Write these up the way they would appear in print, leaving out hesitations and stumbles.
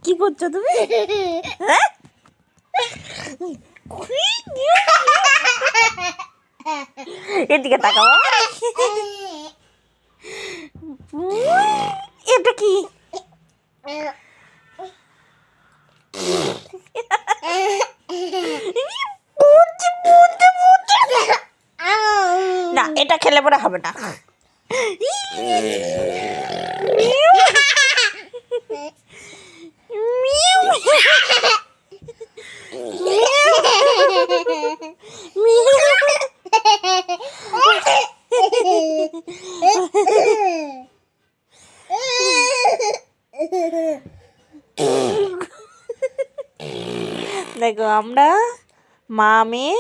কি করছো তুমি? হ্যাঁ, এদিকে তাকাও। এটা কি? না, এটা খেলে পরে হবে না। দেখো, আমরা মা মেয়ে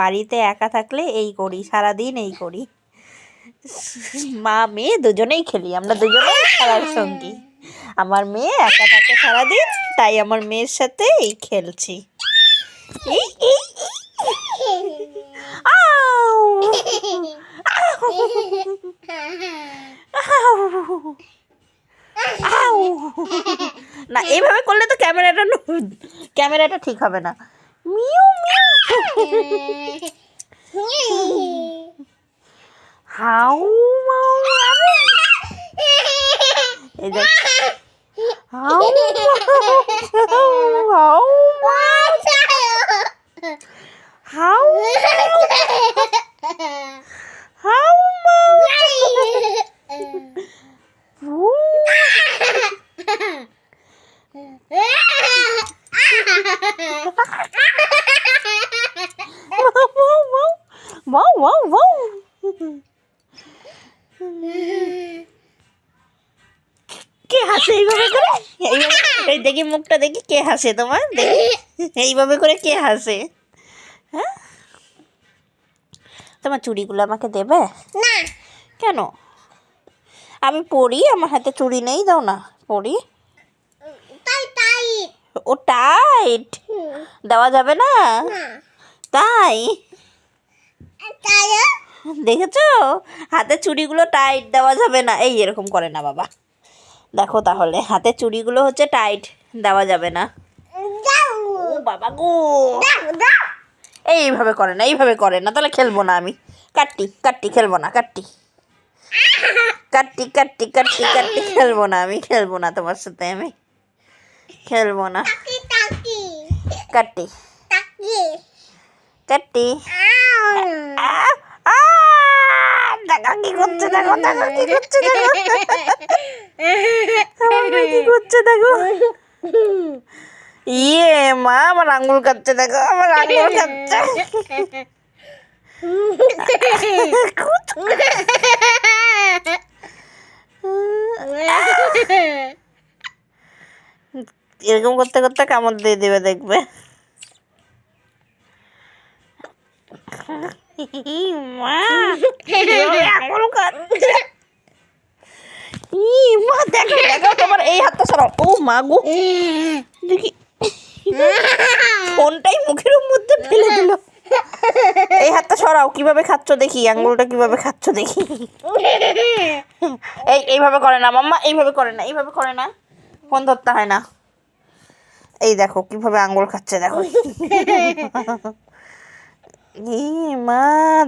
বাড়িতে একা থাকলে এই করি, সারাদিন এই করি। মা মেয়ে দুজনেই খেলি, আমরা দুজনেই খেলার সঙ্গী। আমার মেয়ে একা থাকে সারাদিন, তাই আমার মেয়ের সাথে এই খেলছি। না, এইভাবে করলে তো ক্যামেরাটা ঠিক হবে না। Mu mu. হাউ মাউ। এই দেখ, how how how how wow wow wow. কে হাসে এইভাবে করে? এই দেখি মুখটা দেখি, কে হাসে তোমার? দেখি এইভাবে করে কে হাসে? হ্যাঁ, তোমার চুড়িগুলো আমাকে দেবে না? কেন? আমি পরি, আমার হাতে চুড়ি নেই, দাও না পরি। ও টাইট, দেওয়া যাবে না? তাই দেখেছো, হাতে চুড়িগুলো টাইট, দেওয়া যাবে না। এই এরকম করে না বাবা, দেখো তাহলে হাতে চুড়িগুলো হচ্ছে টাইট, দেওয়া যাবে না। ও বাবা গো, এইভাবে করে না, এইভাবে করে না, তাহলে খেলবো না আমি। কাট্টি কাট্টি খেলবো না, কাট্টি কাট্টি কাট্টি কাট্টি কাট্টি খেলবো না, আমি খেলবো না তোমার সাথে, আমি খেলবো না। কাট্টি কাট্টি। দেখা কি করছে, দেখো দেখো কি করছে, দেখো কি করছে, দেখো। ইয়ে মা, আমার আঙ্গুল কাটছে, দেখো আমার আঙ্গুল কাটছে। এরকম করতে করতে কামড় দিয়ে দেবে, দেখবে। মা, আঙ্গুল কাটছে। মা দেখো দেখো, তোমার এই হাতটা সরাও। ও মা গো, দেখি ফোনটাই মুখের মধ্যে ফেলে দিল। এই হাতটা সরাও, কিভাবে খাচ্ছ দেখি, আঙ্গুলটা কিভাবে খাচ্ছ দেখি। এইভাবে করে না মাম্মা, এইভাবে করে না, এইভাবে করে না, ফোন ধরতে হয় না। এই দেখো কিভাবে আঙ্গুল খাচ্ছে, দেখো। মা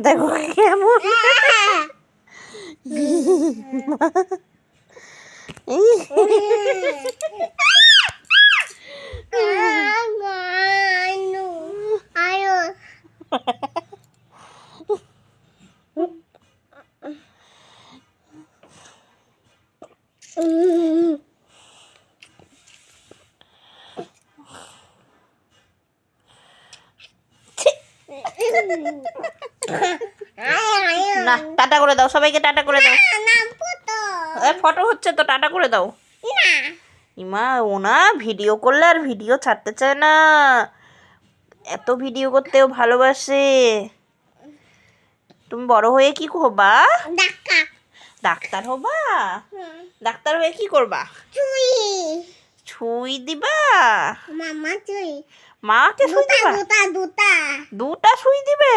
দেখো কেমন। না, টাটা করে দাও সবাইকে, টাটা করে দাও। ফটো হচ্ছে তো, টাটা করে দাও। ইমা, ও না ভিডিও করলে আর ভিডিও ছাড়তে চায় না, এত ভিডিও করতেও ভালোবাসে। তুমি বড় হয়ে কি হবা? ডাক্তার হবা? ডাক্তার হয়ে কি করবা? ছুঁই দিবা? মাকে সুই দিবা? দুটা সুই দিবে?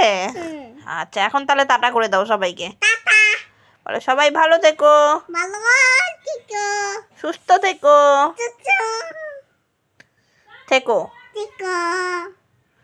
আচ্ছা, এখন তাহলে টাটা করে দাও সবাইকে। বলে সবাই ভালো থেকো। সুস্থ থেকো থেকো।